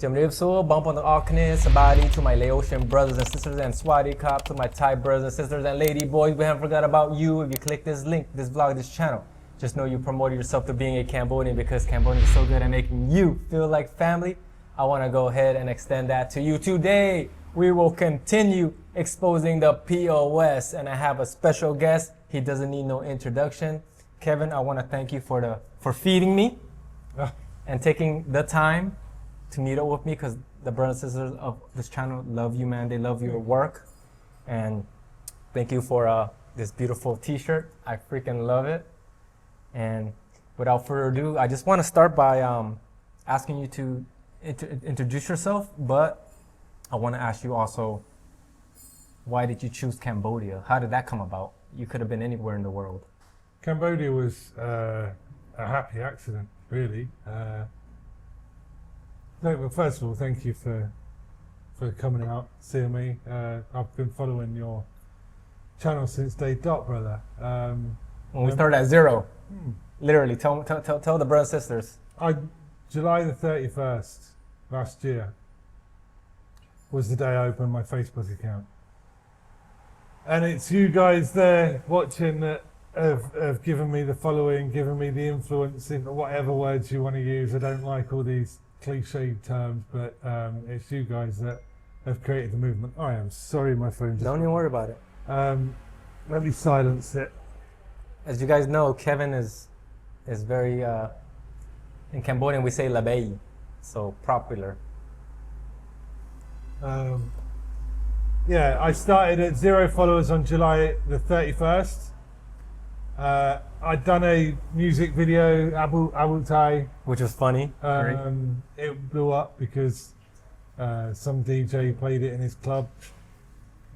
Jamrib bump on the Arkane, Sabadi to my Laotian brothers and sisters, and Swati Cop to my Thai brothers and sisters, and lady boys, we haven't forgot about you. If you click this link, this vlog, this channel, just know you promoted yourself to being a Cambodian because Cambodia is so good at making you feel like family. I want to go ahead and extend that to you. Today, we will continue exposing the POS, and I have a special guest. He doesn't need no introduction. Kevin, I want to thank you for feeding me and taking the time to meet up with me, because the brothers and sisters of this channel love you, man. They love your work. And thank you for this beautiful t-shirt. I freaking love it. And without further ado, I just want to start by asking you to introduce yourself, but I want to ask you also, why did you choose Cambodia? How did that come about? You could have been anywhere in the world. Cambodia was a happy accident, really. No, well, first of all, thank you for coming out, seeing me. I've been following your channel since day dot, brother. When we started at zero, literally. Tell the brothers and sisters. July the 31st last year was the day I opened my Facebook account, and it's you guys there watching that have given me the following, given me the influence, in whatever words you want to use. I don't like all these cliched terms, but it's you guys that have created the movement. I am sorry, my phone just... Don't even worry about it. Let me silence it. As you guys know, Kevin is very, in Cambodian we say labay, so popular. Yeah, I started at 0 followers on July the 31st. I'd done a music video, Abu Thai, Which was funny. It blew up because some DJ played it in his club,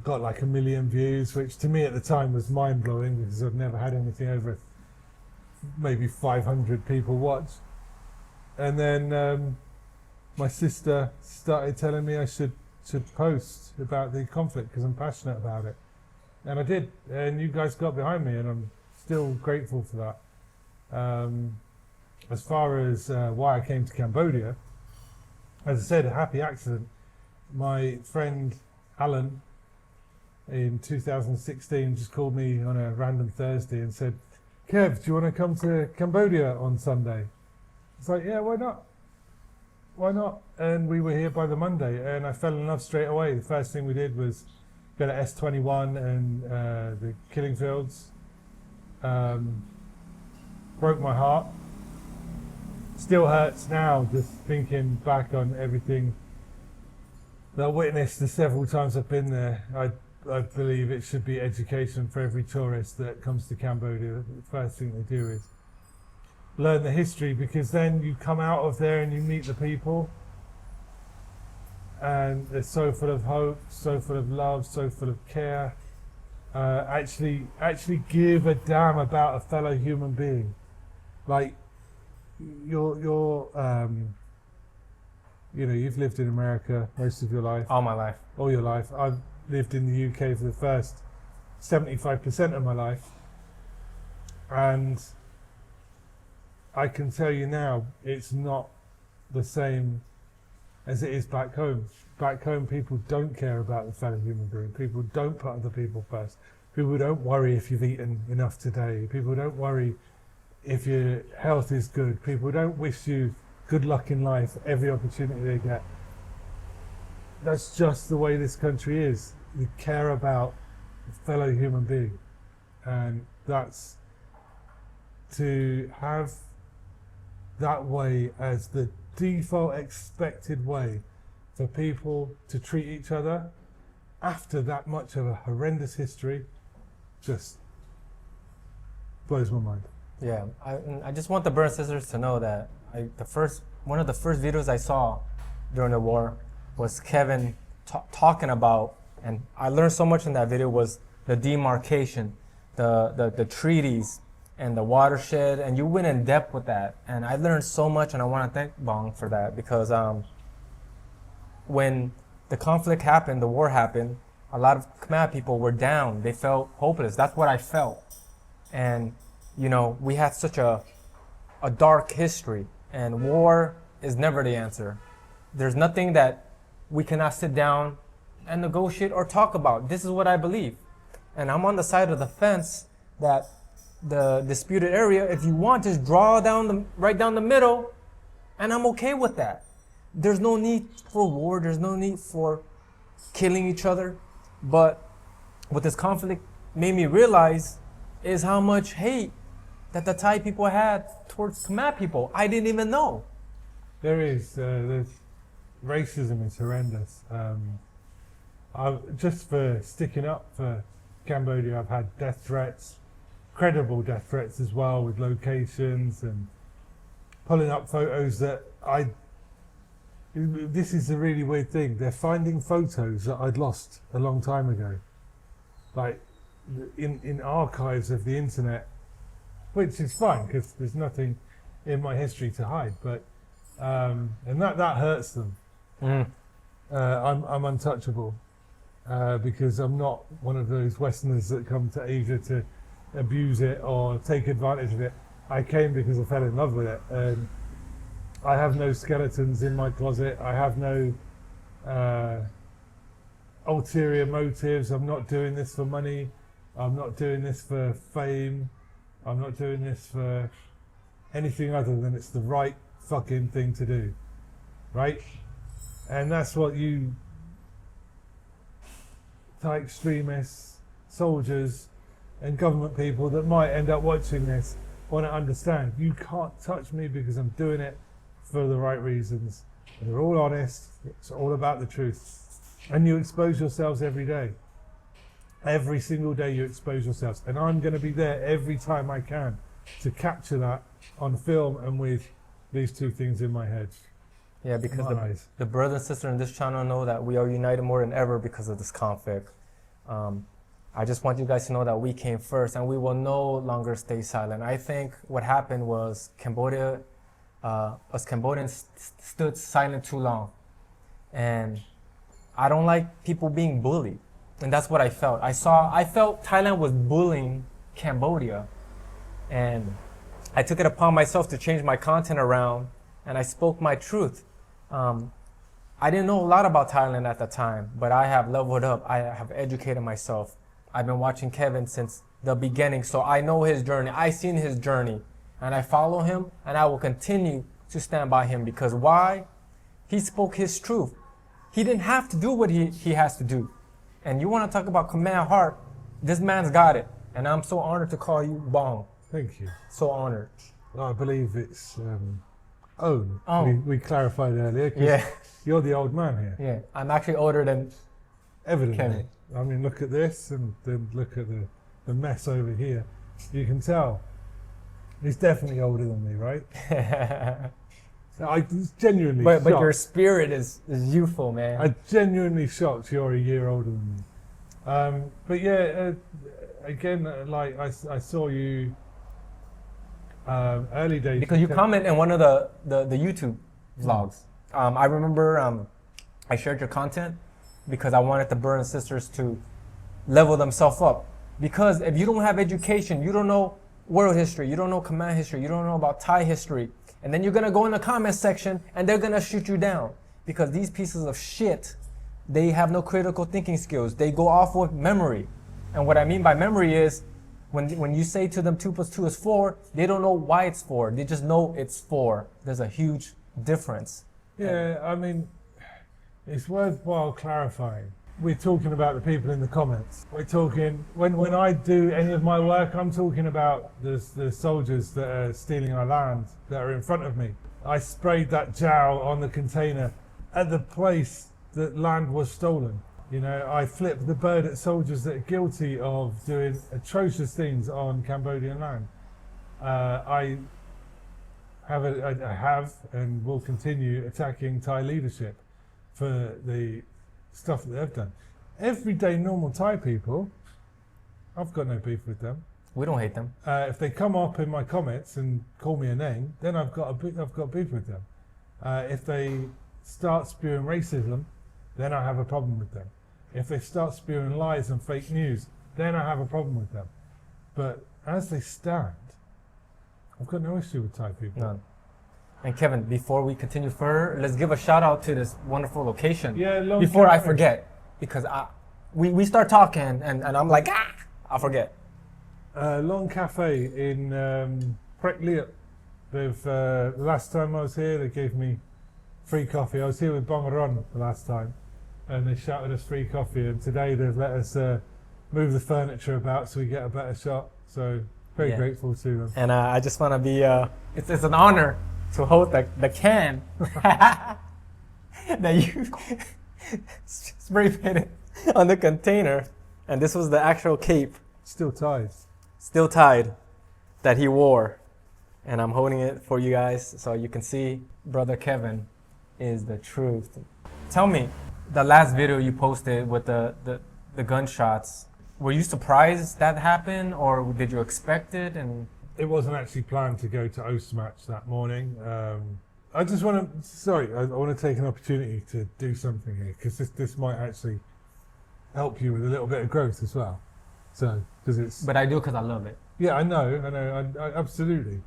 got like 1 million views, which to me at the time was mind-blowing because I'd never had anything over maybe 500 people watch. And then my sister started telling me I should post about the conflict because I'm passionate about it, and I did, and you guys got behind me, and I'm still grateful for that. As far as why I came to Cambodia, as I said, a happy accident. My friend Alan in 2016 just called me on a random Thursday and said, "Kev, do you want to come to Cambodia on Sunday?" It's like, yeah, why not? Why not? And we were here by the Monday, and I fell in love straight away. The first thing we did was go to S21 and the killing fields. Broke my heart. Still hurts now just thinking back on everything that I witnessed the several times I've been there. I believe it should be education for every tourist that comes to Cambodia. The first thing they do is learn the history, because then you come out of there and you meet the people, and they're so full of hope, so full of love, so full of care. Actually give a damn about a fellow human being. Like you've lived in America most of your life. All my life. All your life. I've lived in the UK for the first 75% of my life, and I can tell you now, it's not the same as it is back home. Back home, people don't care about the fellow human being. People don't put other people first. People don't worry if you've eaten enough today. People don't worry if your health is good. People don't wish you good luck in life every opportunity they get. That's just the way this country is. We care about the fellow human being. And that's to have that way as the default expected way for people to treat each other after that much of a horrendous history just blows my mind. Yeah, I just want the brothers and sisters to know that one of the first videos I saw during the war was Kevin talking about, and I learned so much in that video, was the demarcation, the treaties, and the watershed, and you went in depth with that, and I learned so much, and I want to thank Bong for that, because when the conflict happened, the war happened, a lot of Khmer people were down. They felt hopeless. That's what I felt. And, you know, we had such a dark history, and war is never the answer. There's nothing that we cannot sit down and negotiate or talk about. This is what I believe. And I'm on the side of the fence that the disputed area, if you want, just draw down right down the middle, and I'm okay with that. There's no need for war. There's no need for killing each other. But what this conflict made me realize is how much hate that the Thai people had towards Khmer people. I didn't even know. There's racism is horrendous. Just for sticking up for Cambodia, I've had death threats, credible death threats as well, with locations and pulling up photos that this is a really weird thing. They're finding photos that I'd lost a long time ago, like in archives of the internet, which is fine because there's nothing in my history to hide. But and that hurts them. I'm untouchable because I'm not one of those Westerners that come to Asia to abuse it or take advantage of it. I came because I fell in love with it. I have no skeletons in my closet. I have no ulterior motives. I'm not doing this for money. I'm not doing this for fame. I'm not doing this for anything other than it's the right fucking thing to do. Right? And that's what you Thai extremists, soldiers, and government people that might end up watching this want to understand. You can't touch me because I'm doing it for the right reasons. And they're all honest. It's all about the truth. And you expose yourselves every day. Every single day you expose yourselves. And I'm going to be there every time I can to capture that on film and with these two things in my head. Yeah, because Nice. the brothers and sisters in this channel know that we are united more than ever because of this conflict. I just want you guys to know that we came first and we will no longer stay silent. I think what happened was Cambodia, us Cambodians stood silent too long. And I don't like people being bullied. And that's what I felt. I felt Thailand was bullying Cambodia. And I took it upon myself to change my content around, and I spoke my truth. I didn't know a lot about Thailand at the time, but I have leveled up. I have educated myself. I've been watching Kevin since the beginning, so I know his journey. I've seen his journey, and I follow him, and I will continue to stand by him because why? He spoke his truth. He didn't have to do what he has to do. And you want to talk about Khmer heart, this man's got it. And I'm so honored to call you Bong. Thank you. So honored. I believe it's Own. Oh. We clarified earlier. 'Cause Yeah. You're the old man here. Yeah, I'm actually older than Evidently. Kevin. I mean, look at this and then look at the mess over here. You can tell. He's definitely older than me, right? I genuinely but shocked. your spirit is youthful, man. I'm genuinely shocked you're a year older than me. But yeah, again, like I saw you early days. Because you comment in one of the YouTube vlogs. I remember I shared your content because I wanted the brothers and sisters to level themselves up. Because if you don't have education, you don't know world history, you don't know Khmer history, you don't know about Thai history, and then you're gonna go in the comment section and they're gonna shoot you down. Because these pieces of shit, they have no critical thinking skills. They go off with memory. And what I mean by memory is when you say to them 2 + 2 is 4, they don't know why it's 4. They just know it's 4. There's a huge difference. Yeah, I mean, it's worthwhile clarifying. We're talking about the people in the comments. We're talking, when I do any of my work, I'm talking about the soldiers that are stealing our land, that are in front of me. I sprayed that jowl on the container at the place that land was stolen. You know, I flipped the bird at soldiers that are guilty of doing atrocious things on Cambodian land. I have and will continue attacking Thai leadership for the stuff that they've done. Everyday normal Thai people, I've got no beef with them. We don't hate them. If they come up in my comments and call me a name, then I've got beef with them. If they start spewing racism, then I have a problem with them. If they start spewing lies and fake news, then I have a problem with them. But as they stand, I've got no issue with Thai people. None. And Kevin, before we continue further, let's give a shout out to this wonderful location. Yeah, Long before I Cafe. forget, because we start talking and I'm like, I'll forget. Long Cafe in Prekliot. They've the last time I was here, they gave me free coffee. I was here with Bongaron the last time, and they shouted us free coffee. And today they've let us move the furniture about so we get a better shot. So very grateful to them. And I just want to be, it's an honor to hold the can that you spray painted on the container. And this was the actual cape, Still ties. still tied, that he wore. And I'm holding it for you guys so you can see Brother Kevin is the truth. Tell me, the last video you posted with the gunshots, were you surprised that happened or did you expect it? And It wasn't actually planned to go to Ostmatch that morning. I just want to, I want to take an opportunity to do something here because this might actually help you with a little bit of growth as well. So, because it's. But I do because I love it. Yeah, I know, I absolutely.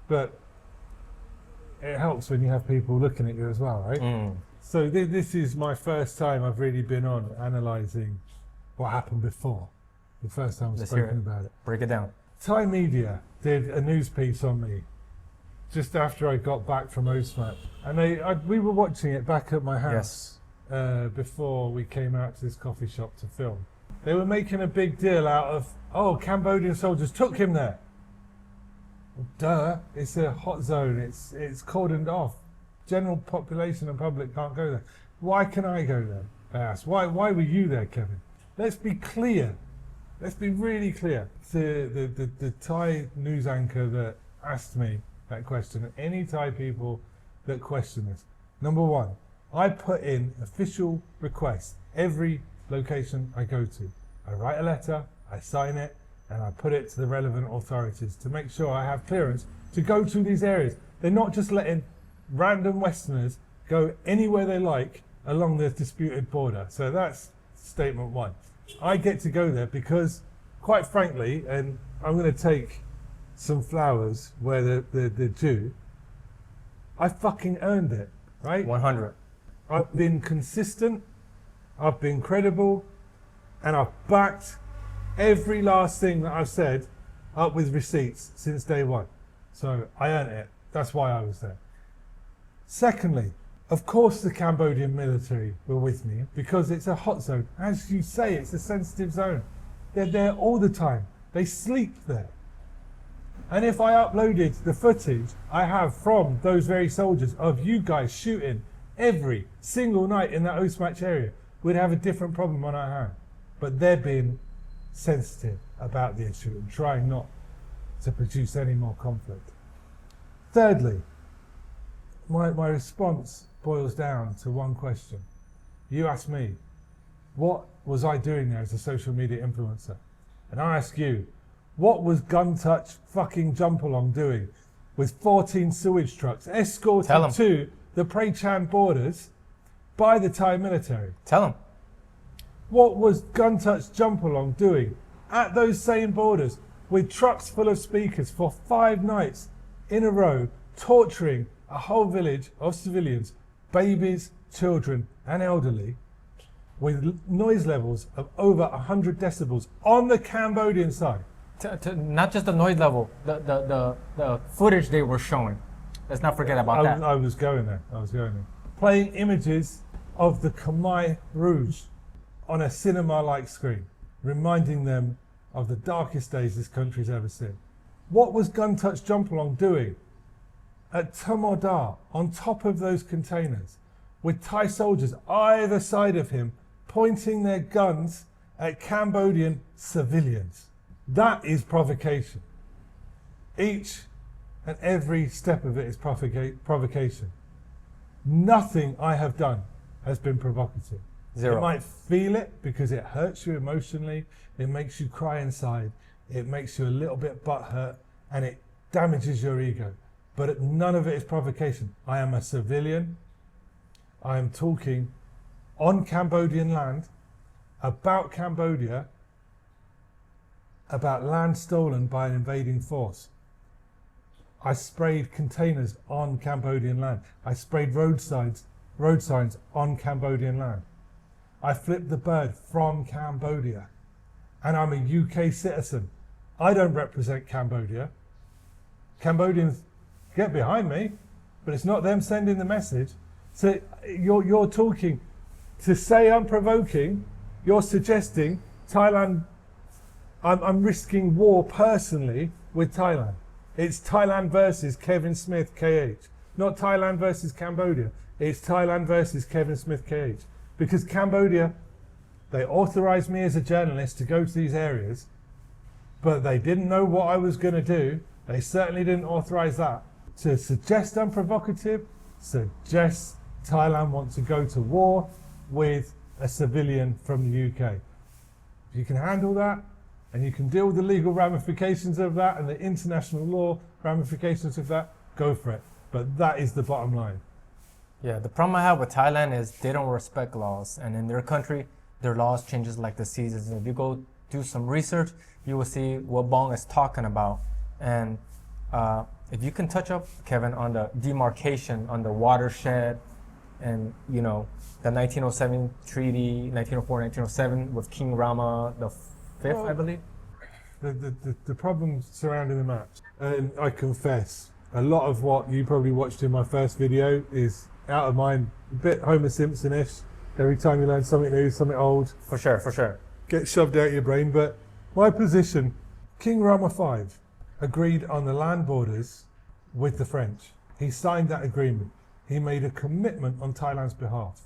But it helps when you have people looking at you as well, right? So this is my first time I've really been on analysing what happened before. The first time I've Let's hear spoken it. about it. Break it down. Thai media did a news piece on me just after I got back from Ostmatch. And we were watching it back at my house before we came out to this coffee shop to film. They were making a big deal out of, Cambodian soldiers took him there. Well, duh, it's a hot zone, it's cordoned off. General population and public can't go there. Why can I go there? I asked. Why were you there, Kevin? Let's be clear. Let's be really clear. The Thai news anchor that asked me that question, and any Thai people that question this. Number one, I put in official requests every location I go to. I write a letter, I sign it, and I put it to the relevant authorities to make sure I have clearance to go to these areas. They're not just letting random Westerners go anywhere they like along the disputed border. So that's statement one. I get to go there because, quite frankly, and I'm going to take some flowers where they're due, I fucking earned it, right? 100. I've been consistent, I've been credible, and I've backed every last thing that I've said up with receipts since day one. So I earned it. That's why I was there. Secondly, of course the Cambodian military were with me because it's a hot zone. As you say, it's a sensitive zone. They're there all the time. They sleep there. And if I uploaded the footage I have from those very soldiers of you guys shooting every single night in that Ostmatch area, we'd have a different problem on our hand. But they're being sensitive about the issue and trying not to produce any more conflict. Thirdly, my response boils down to one question. You asked me, what was I doing there as a social media influencer? And I ask you, what was Gun Touch fucking Jump Along doing with 14 sewage trucks escorted to the Prey Chan borders by the Thai military? Tell them. What was Gun Touch Jump Along doing at those same borders with trucks full of speakers for 5 nights in a row, torturing a whole village of civilians, babies, children and elderly, with noise levels of over 100 decibels on the Cambodian side? Not just the noise level, the footage they were showing. Let's not forget about that. I was going there. Playing images of the Khmer Rouge on a cinema-like screen, reminding them of the darkest days this country's ever seen. What was Gun Touch Jump Along doing at Tumodar on top of those containers with Thai soldiers either side of him pointing their guns at Cambodian civilians? That is provocation. Each and every step of it is provocation. Nothing I have done has been provocative. Zero. You might feel it because it hurts you emotionally, it makes you cry inside, it makes you a little bit butthurt, and it damages your ego. But none of it is provocation. I am a civilian. I am talking on Cambodian land, about Cambodia, about land stolen by an invading force. I sprayed containers on Cambodian land. I sprayed road signs on Cambodian land. I flipped the bird from Cambodia. And I'm a UK citizen. I don't represent Cambodia. Cambodians get behind me, but it's not them sending the message. So you're talking, to say I'm provoking, you're suggesting Thailand, I'm risking war personally with Thailand. It's Thailand versus Kevin Smith KH, not Thailand versus Cambodia. It's Thailand versus Kevin Smith KH. Because Cambodia, they authorized me as a journalist to go to these areas, but they didn't know what I was going to do. They certainly didn't authorize that. To suggest I'm provocative suggests Thailand wants to go to war with a civilian from the UK. If you can handle that, and you can deal with the legal ramifications of that and the international law ramifications of that, go for it. But that is the bottom line. Yeah, the problem I have with Thailand is they don't respect laws, and in their country, their laws changes like the seasons. If you go do some research, you will see what Bong is talking about. And if you can touch up, Kevin, on the demarcation, on the watershed, and you know the 1907 treaty, 1904, 1907 with King Rama the Fifth, I believe. The problem surrounding the maps, and I confess, a lot of what you probably watched in my first video is out of mind, a bit Homer Simpson-ish. Every time you learn something new, something old, For sure. get shoved out your brain. But my position, King Rama V agreed on the land borders with the French. He signed that agreement. He made a commitment on Thailand's behalf.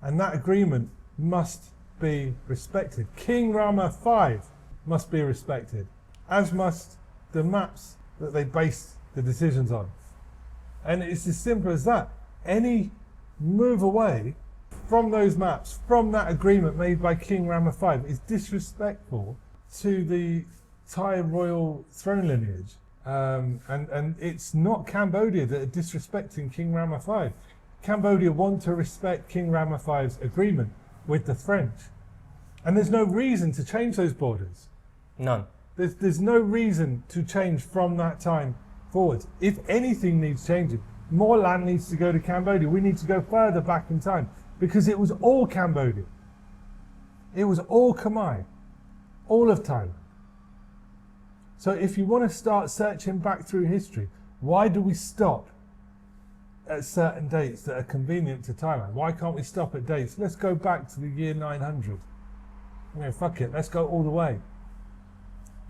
And that agreement must be respected. King Rama V must be respected, as must the maps that they based the decisions on. And it's as simple as that. Any move away from those maps, from that agreement made by King Rama V, is disrespectful to the Thai royal throne lineage. And it's not Cambodia that are disrespecting King Rama V. Cambodia want to respect King Rama V's agreement with the French. And there's no reason to change those borders. None. There's no reason to change from that time forward. If anything needs changing, more land needs to go to Cambodia. We need to go further back in time, because it was all Cambodia. It was all Khmer, all of Thailand. So if you want to start searching back through history, why do we stop at certain dates that are convenient to Thailand? Why can't we stop at dates? Let's go back to the year 900. You know, fuck it, let's go all the way.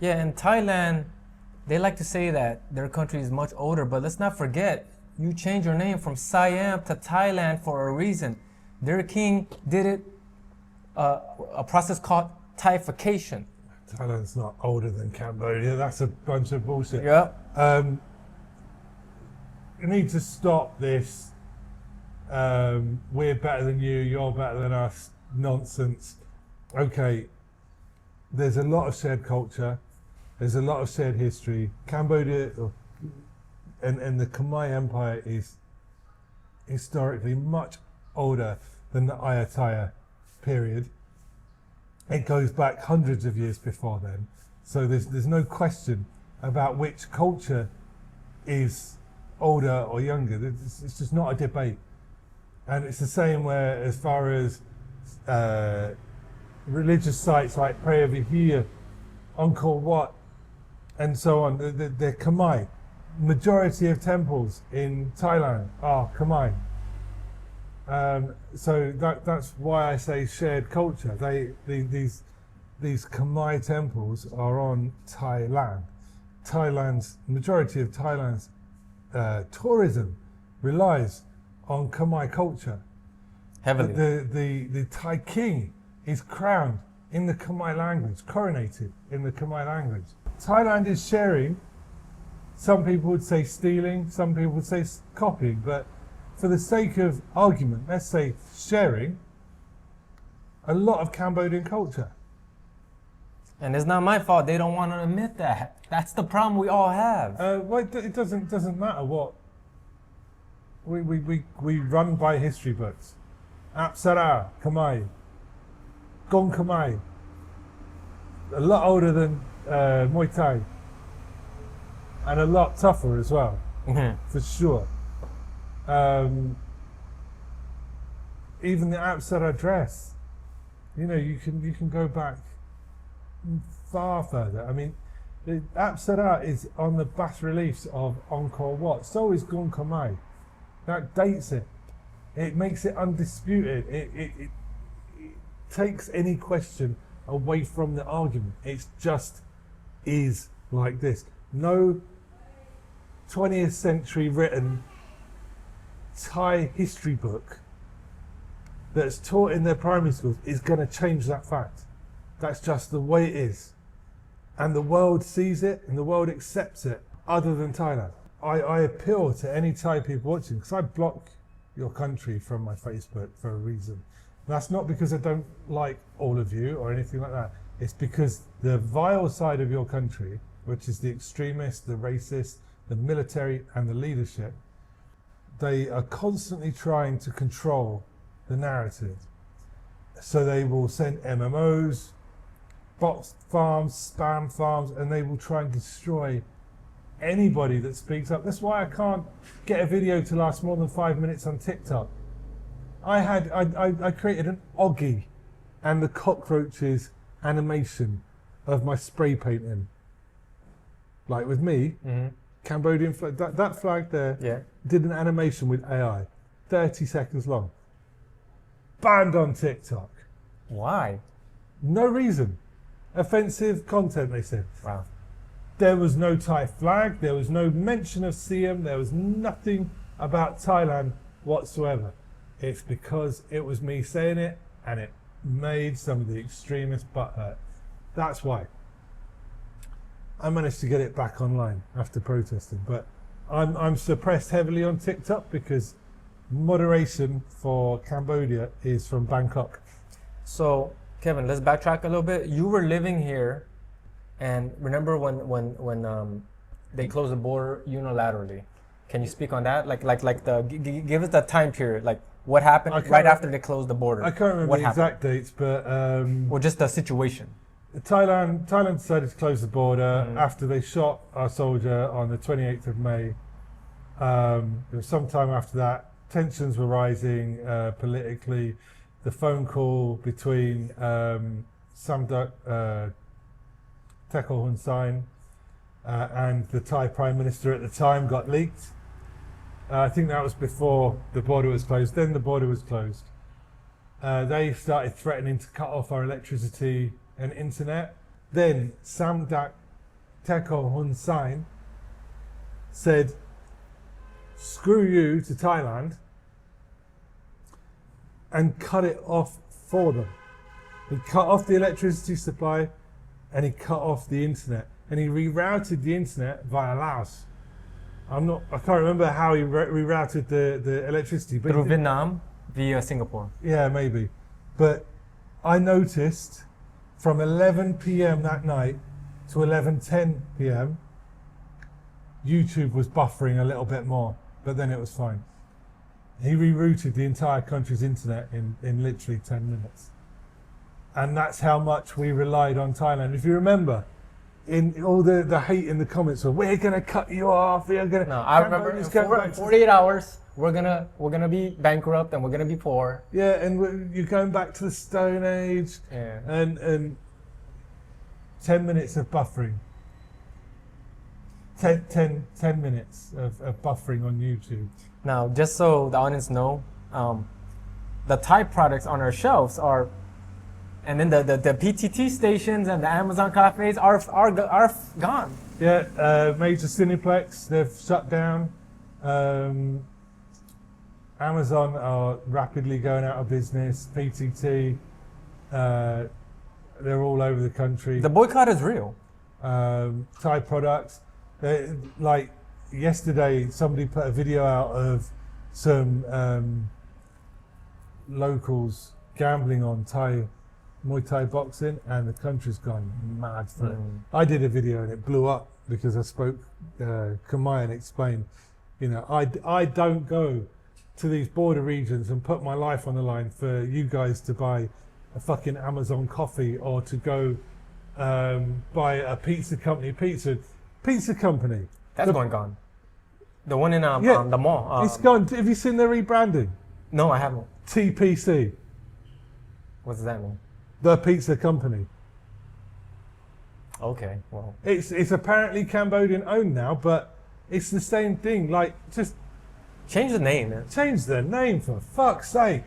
Yeah, in Thailand, they like to say that their country is much older, but let's not forget, you change your name from Siam to Thailand for a reason. Their king did it, a process called Thaification. Thailand's not older than Cambodia. That's a bunch of bullshit. Yeah. You need to stop this we're better than you, you're better than us nonsense. Okay, there's a lot of shared culture, there's a lot of shared history. Cambodia and the Khmer Empire is historically much older than the Ayutthaya period. It goes back hundreds of years before then. So there's no question about which culture is older or younger. It's just not a debate. And it's the same where, as far as religious sites like Preah Vihear, Angkor Wat, and so on, they're Khmer. Majority of temples in Thailand are Khmer. So that's why I say shared culture. These Khmer temples are on Thai land. Majority of Thailand's tourism relies on Khmer culture. Heavily. The Thai king is crowned in the Khmer language, coronated in the Khmer language. Thailand is sharing. Some people would say stealing, some people would say copying, but for the sake of argument, let's say sharing a lot of Cambodian culture. And it's not my fault they don't want to admit that. That's the problem we all have. Well, it doesn't matter what. We run by history books. Apsara, Khmer, Gong Khmer, a lot older than Muay Thai. and a lot tougher as well, for sure. Even the Apsara dress, you know, you can go back far further. I mean, the Apsara is on the bas reliefs of Angkor Wat. So is Gunkamai. That dates it. It makes it undisputed. It takes any question away from the argument. It just is like this. No 20th century written Thai history book that's taught in their primary schools is going to change that fact. That's just the way it is. And the world sees it and the world accepts it, other than Thailand. I appeal to any Thai people watching, because I block your country from my Facebook for a reason. That's not because I don't like all of you or anything like that. It's because the vile side of your country, which is the extremists, the racists, the military and the leadership, they are constantly trying to control the narrative. So they will send MMOs, bot farms, spam farms, and they will try and destroy anybody that speaks up. That's why I can't get a video to last more than 5 minutes on TikTok. I created an Oggy and the cockroaches animation of my spray painting. Like with me, Cambodian flag, that flag there, did an animation with AI, 30 seconds long. Banned on TikTok. Why? No reason. Offensive content, they said. Wow. There was no Thai flag, there was no mention of Siam, there was nothing about Thailand whatsoever. It's because it was me saying it and it made some of the extremists butthurt. That's why. I managed to get it back online after protesting, but I'm suppressed heavily on TikTok because moderation for Cambodia is from Bangkok. So, Kevin, let's backtrack a little bit. You were living here, and remember when they closed the border unilaterally? Can you speak on that? Give us that time period. Like, what happened right after they closed the border? I can't remember the exact dates, but or just the situation. Thailand decided to close the border after they shot our soldier on the 28th of May. It was sometime after that. Tensions were rising politically. The phone call between Samdech Techo Hun Sen and the Thai Prime Minister at the time got leaked. I think that was before the border was closed. Then the border was closed. They started threatening to cut off our electricity and internet. Then Samdech Techo Hun Sen said, "Screw you" to Thailand, and cut it off for them. He cut off the electricity supply and he cut off the internet, and he rerouted the internet via Laos. I can't remember how he rerouted the electricity, but through Vietnam via Singapore. Yeah, maybe. But I noticed from 11 p.m. that night to 11:10 p.m. YouTube was buffering a little bit more, but then it was fine. He rerouted the entire country's internet in literally 10 minutes. And that's how much we relied on Thailand. If you remember, in all the hate in the comments were, "We're gonna cut you off, we're gonna..." No, I remember in 48 hours, we're gonna be bankrupt and we're gonna be poor. Yeah, and you're going back to the Stone Age. Yeah. And 10 minutes of buffering. 10 minutes of buffering on YouTube. Now, just so the audience know, the Thai products on our shelves are, and then the PTT stations and the Amazon cafes are gone. Yeah, major Cineplex, they've shut down. Amazon are rapidly going out of business. PTT, they're all over the country. The boycott is real. Thai products, like yesterday, somebody put a video out of some locals gambling on Muay Thai boxing, and the country's gone mad for it. I did a video and it blew up because I spoke Khmer and explained, I don't go to these border regions and put my life on the line for you guys to buy a fucking Amazon coffee or to go buy a pizza company. That's going gone. The one in Yeah, the mall. it's gone. Have you seen their rebranding? No, I haven't. TPC, What does that mean? the pizza company. Okay, well, It's apparently Cambodian owned now, but it's the same thing. Like, just change the name, man. change the name for fuck's sake.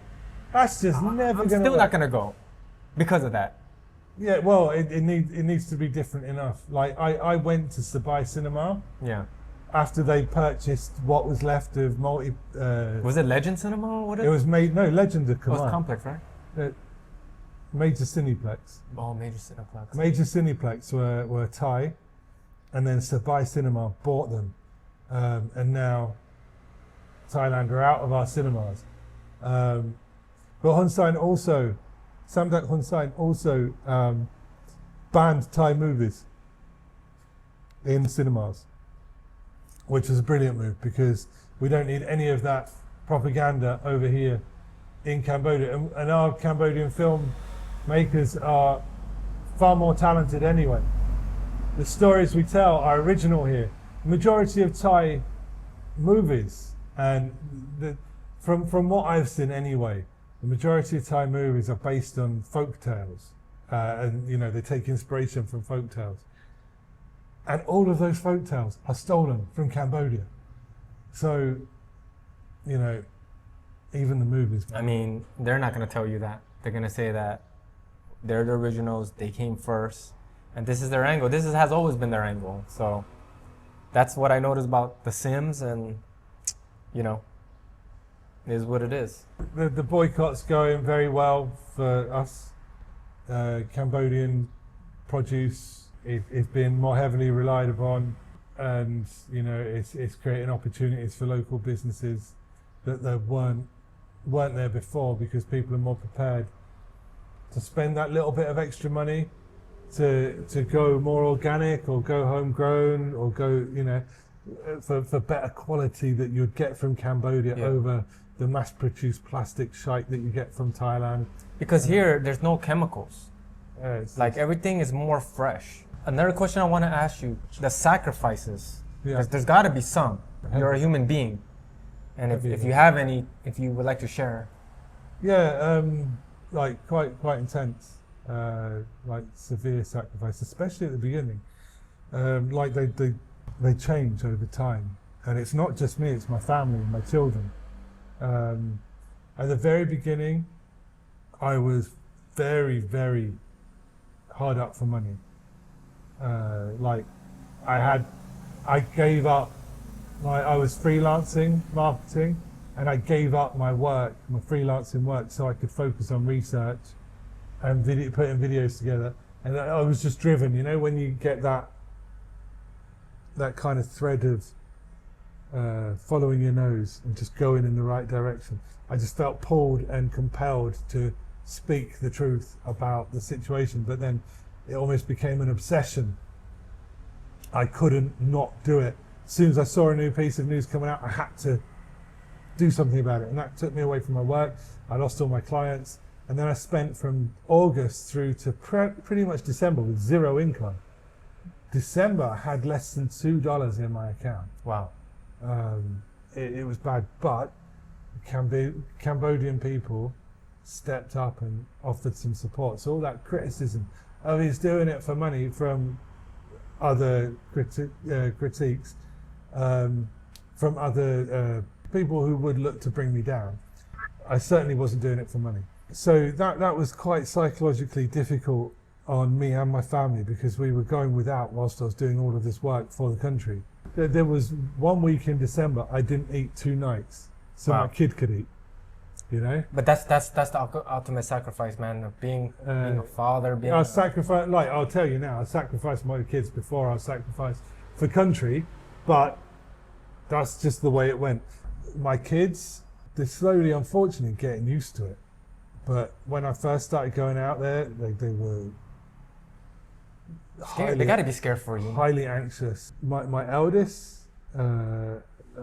That's just never I'm gonna. still work. not gonna go because of that. Yeah, well, it needs to be different enough. Like, I went to Sabai Cinema Yeah. after they purchased what was left of multi. Was it Legend Cinema or what? It was made no Legend had It come was on. Complex, right? Major Cineplex. Oh, Major Cineplex. Major Cineplex were Thai, and then Sabai Cinema bought them, and now Thailand are out of our cinemas. But Hun Sen also, Samdak Hun Sen also banned Thai movies in cinemas, which was a brilliant move because we don't need any of that propaganda over here in Cambodia, and our Cambodian film makers are far more talented anyway. The stories we tell are original here. Majority of Thai movies, and from what I've seen anyway, the majority of Thai movies are based on folk tales, and you know they take inspiration from folk tales, and all of those folk tales are stolen from Cambodia. So, you know, even the movies. I mean, they're not gonna tell you that. They're gonna say that they're the originals. They came first, and this is their angle. Has always been their angle. So that's what I noticed about The Sims, and you know, it is what it is. The boycott's going very well for us. Cambodian produce is being more heavily relied upon, and you know it's creating opportunities for local businesses that weren't there before, because people are more prepared to spend that little bit of extra money to go more organic or go homegrown or go, you know, for better quality that you'd get from Cambodia over the mass-produced plastic shite that you get from Thailand. Because here, there's no chemicals. It's Like everything is more fresh. Another question I want to ask you: the sacrifices. Yeah. There's got to be some. You're a human being, and if you have any, if you would like to share. Yeah, like quite intense, like severe sacrifice, especially at the beginning. Like they change over time, and it's not just me; it's my family, and my children. At the very beginning, I was very hard up for money. Like I gave up. Like I was freelancing marketing, and I gave up my work, my freelancing work, so I could focus on research and putting videos together. And I was just driven, you know, when you get that kind of thread of following your nose and just going in the right direction. I just felt pulled and compelled to speak the truth about the situation, but then it almost became an obsession. I couldn't not do it. As soon as I saw a new piece of news coming out, I had to do something about it, and that took me away from my work. I lost all my clients, and then I spent from August through to pretty much December with zero income. December, I had less than $2 in my account. Wow. It was bad, but Cambodian people stepped up and offered some support. So all that criticism of he's doing it for money from other critiques, from other people who would look to bring me down, I certainly wasn't doing it for money. So that was quite psychologically difficult on me and my family, because we were going without whilst I was doing all of this work for the country. There was 1 week in December I didn't eat 2 nights, so Wow. my kid could eat. You know, But that's the ultimate sacrifice, man. Of being a father, being I sacrificed. Like I'll tell you now, I sacrificed my kids before I sacrificed for country, but that's just the way it went. My kids, they're slowly, unfortunately, getting used to it. But when I first started going out there, they were scared. They got to be scared for you. highly anxious. My eldest, I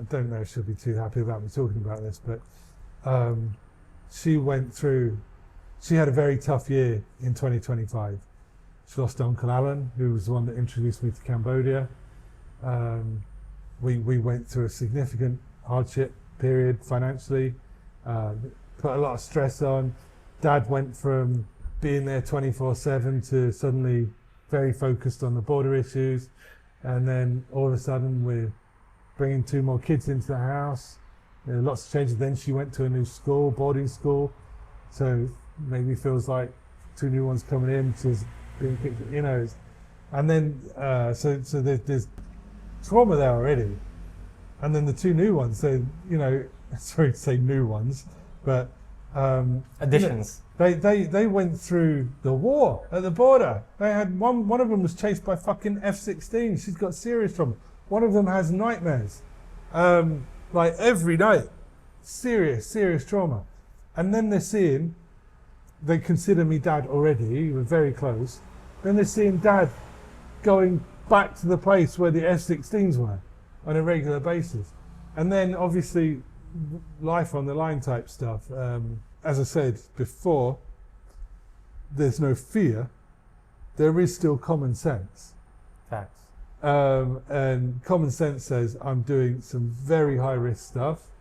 don't know if she'll be too happy about me talking about this, but she had a very tough year in 2025. She lost Uncle Alan, who was the one that introduced me to Cambodia. we went through a significant hardship period financially, put a lot of stress on. Dad went from being there 24/7 to suddenly very focused on the border issues, and then all of a sudden we're bringing 2 more kids into the house. Lots of changes. Then she went to a new school, boarding school, so maybe feels like 2 new ones coming in. She's being picked, you know, and then so there's trauma there already, and then the 2 new ones. So you know, sorry to say new ones, but additions. They went through the war at the border. They had one of them was chased by fucking F-16. She's got serious trauma. One of them has nightmares, like every night, serious trauma. And then they're seeing, they consider me dad already. We're very close. Then they're seeing dad going back to the place where the F-16s were on a regular basis. And then obviously life on the line type stuff. As I said before, there's no fear. There is still common sense. Facts. And common sense says I'm doing some very high risk stuff.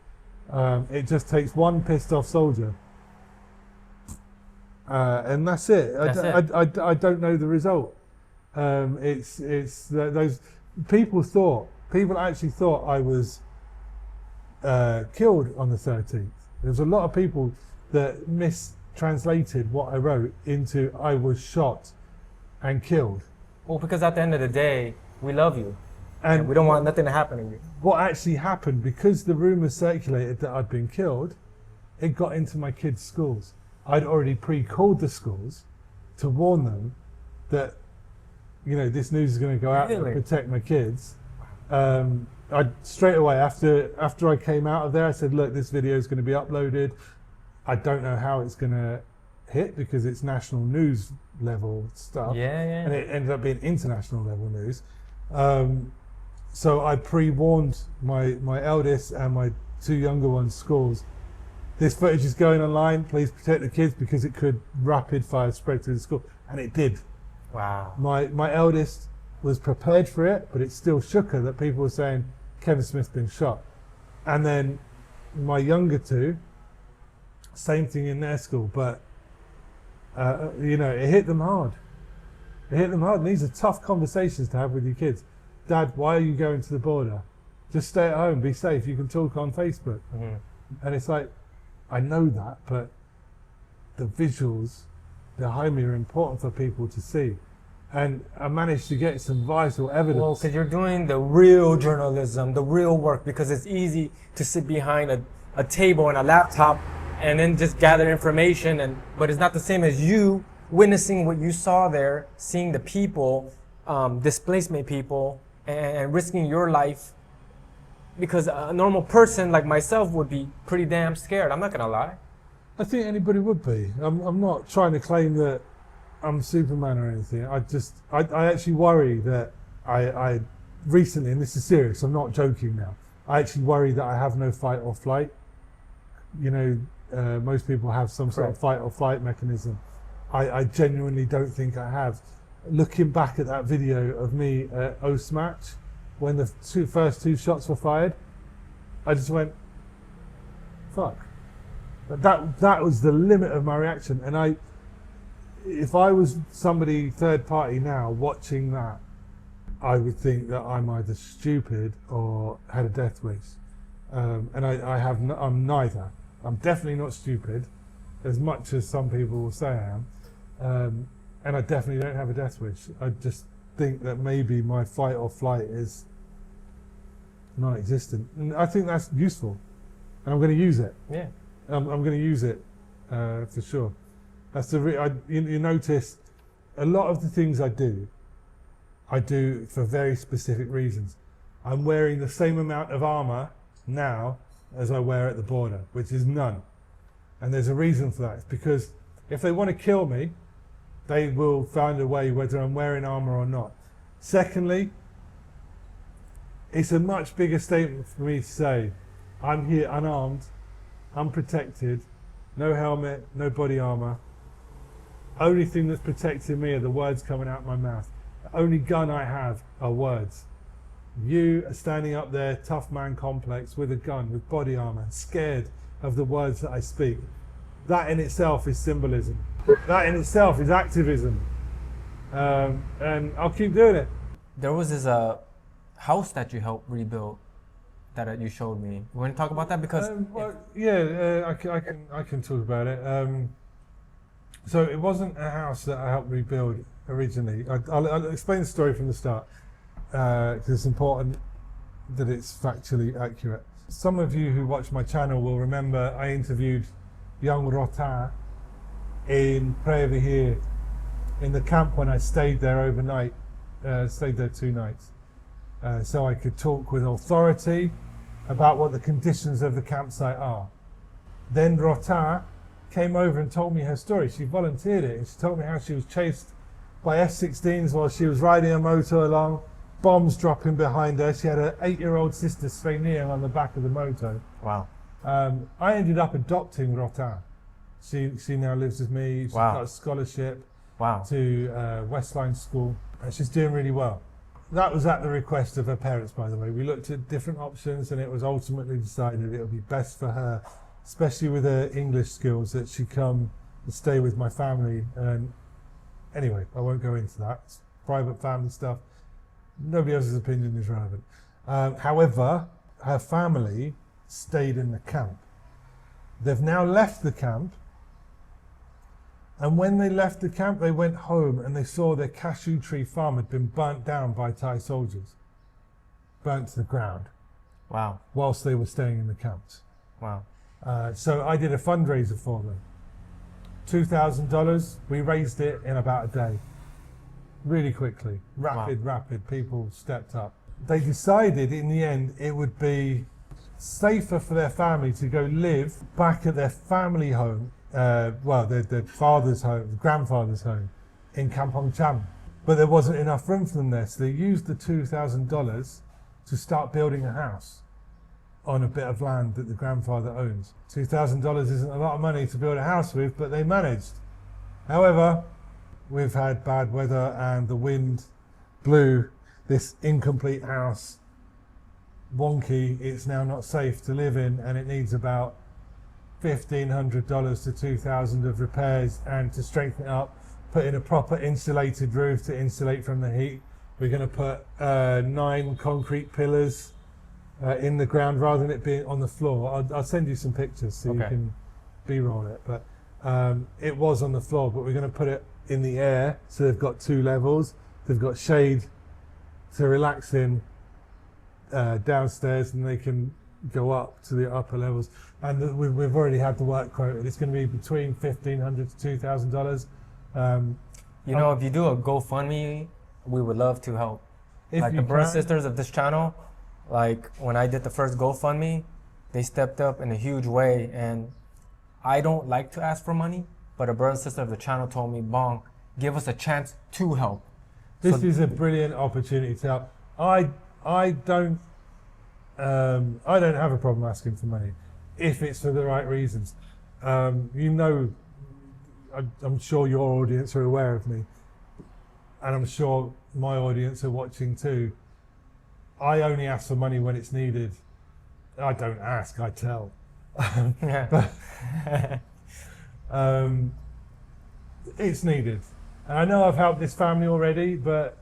It just takes one pissed off soldier. And that's it. I don't know the result. Those people actually thought I was killed on the 13th. There's a lot of people that mistranslated what I wrote into I was shot and killed. Well, because at the end of the day, we love you. And we don't want nothing to happen to you. What actually happened, because the rumours circulated that I'd been killed, it got into my kids' schools. I'd already pre-called the schools to warn them that, you know, this news is going to go out to protect my kids. I straight away after I came out of there, I said, look, this video is going to be uploaded. I don't know how it's going to hit because it's national news level stuff. Yeah. And it ended up being international level news. So I pre-warned my eldest and my 2 younger ones' schools. This footage is going online. Please protect the kids because it could rapid fire spread through the school, and it did. Wow. My eldest was prepared for it, but it still shook her that people were saying Kevin Smith's been shot. And then my younger 2, same thing in their school, but you know, it hit them hard. It hit them hard. And these are tough conversations to have with your kids. Dad, why are you going to the border? Just stay at home, be safe. You can talk on Facebook. Mm-hmm. And it's like, I know that, but the visuals behind me are important for people to see. And I managed to get some vital evidence. Well, because you're doing the real journalism, the real work, because it's easy to sit behind a table and a laptop and then just gather information. But it's not the same as you witnessing what you saw there, seeing the people, displacement people, and risking your life. Because a normal person like myself would be pretty damn scared. I'm not gonna lie. I think anybody would be. I'm not trying to claim that I'm Superman or anything. I actually worry that I recently, and this is serious, I'm not joking now, I actually worry that I have no fight or flight. You know, most people have some sort of fight or flight mechanism. I genuinely don't think I have. Looking back at that video of me at Osmatch, when the first two shots were fired, I just went, fuck. But that was the limit of my reaction. And if I was somebody third party now watching that, I would think that I'm either stupid or had a death wish. And I'm neither. I'm definitely not stupid, as much as some people will say I am. And I definitely don't have a death wish. I just think that maybe my fight or flight is non-existent. And I think that's useful. And I'm going to use it. Yeah. I'm going to use it for sure. That's you notice a lot of the things I do for very specific reasons. I'm wearing the same amount of armor now as I wear at the border, which is none. And there's a reason for that. It's because if they want to kill me, they will find a way whether I'm wearing armor or not. Secondly, it's a much bigger statement for me to say, I'm here unarmed, unprotected, no helmet, no body armor. Only thing that's protecting me are the words coming out my mouth. The only gun I have are words. You are standing up there, tough man complex, with a gun, with body armor, scared of the words that I speak. That in itself is symbolism. That in itself is activism. And I'll keep doing it. There was this house that you helped rebuild that you showed me. You want to talk about that? Because I can talk about it. So it wasn't a house that I helped rebuild originally. I'll explain the story from the start because it's important that it's factually accurate. Some of you who watch my channel will remember I interviewed young Rotin in Previhir in the camp when I stayed there overnight. Stayed there 2 nights. So I could talk with authority about what the conditions of the campsite are. Then Rotin came over and told me her story. She volunteered it, and she told me how she was chased by F-16s while she was riding a motor along, bombs dropping behind her. She had her 8-year-old sister Svenir on the back of the motor. wow. I ended up adopting Rotin. She now lives with me. She's got a scholarship Wow. to Westline School, and she's doing really well. That was at the request of her parents, by the way. We looked at different options, and it was ultimately decided it would be best for her, especially with her English skills, that she come and stay with my family. And anyway, I won't go into that. It's private family stuff. Nobody else's opinion is relevant. However, her family stayed in the camp. They've now left the camp. And when they left the camp, they went home and they saw their cashew tree farm had been burnt down by Thai soldiers. Burnt to the ground. Wow. Whilst they were staying in the camps. Wow. So I did a fundraiser for them. $2,000. We raised it in about a day. Really quickly. Rapid. People stepped up. They decided in the end it would be safer for their family to go live back at their family home, their father's home, grandfather's home in Kampong Cham. But there wasn't enough room for them there, so they used the $2,000 to start building a house on a bit of land that the grandfather owns. $2,000 isn't a lot of money to build a house with, but they managed. However, we've had bad weather and the wind blew this incomplete house wonky. It's now not safe to live in, and it needs about $1,500 to $2,000 of repairs, and to strengthen it up, put in a proper insulated roof to insulate from the heat. We're going to put 9 concrete pillars in the ground rather than it being on the floor. I'll send you some pictures so you can b-roll it. But it was on the floor, but we're going to put it in the air, so they've got 2 levels. They've got shade to relax in downstairs, and they can go up to the upper levels. And we've already had the work quoted. It's going to be between $1,500 to $2,000. You know, if you do a GoFundMe, we would love to help. Like the Burns sisters of this channel, like when I did the first GoFundMe, they stepped up in a huge way. And I don't like to ask for money, but a Burns sister of the channel told me, Bong, give us a chance to help. This is a brilliant opportunity to help. I don't have a problem asking for money if it's for the right reasons. You know, I'm sure your audience are aware of me, and I'm sure my audience are watching too. I only ask for money when it's needed. I don't ask, I tell. It's needed. And I know I've helped this family already, but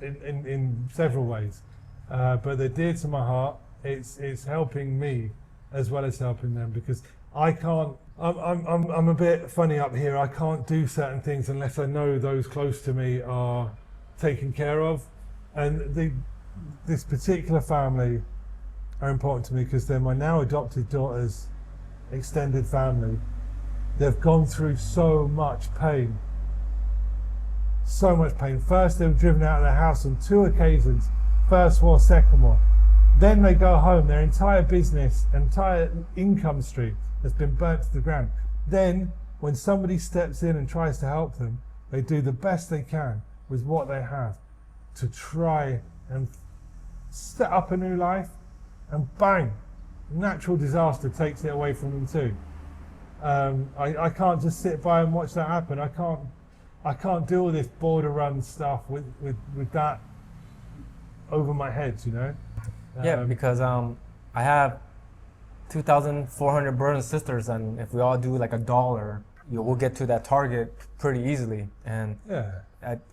in several ways. But they're dear to my heart. It's helping me as well as helping them, because I can't. I'm a bit funny up here. I can't do certain things unless I know those close to me are taken care of. And this particular family are important to me because they're my now adopted daughter's extended family. They've gone through so much pain. So much pain. First, they were driven out of their house on 2 occasions. First war, second war. Then they go home. Their entire business, entire income stream has been burnt to the ground. Then, when somebody steps in and tries to help them, they do the best they can with what they have to try and set up a new life, and bang, natural disaster takes it away from them too. I can't just sit by and watch that happen. I can't do all this border run stuff with that over my head, you know. Yeah, because I have 2,400 brothers and sisters, and if we all do like $1, we'll get to that target pretty easily, and Yeah.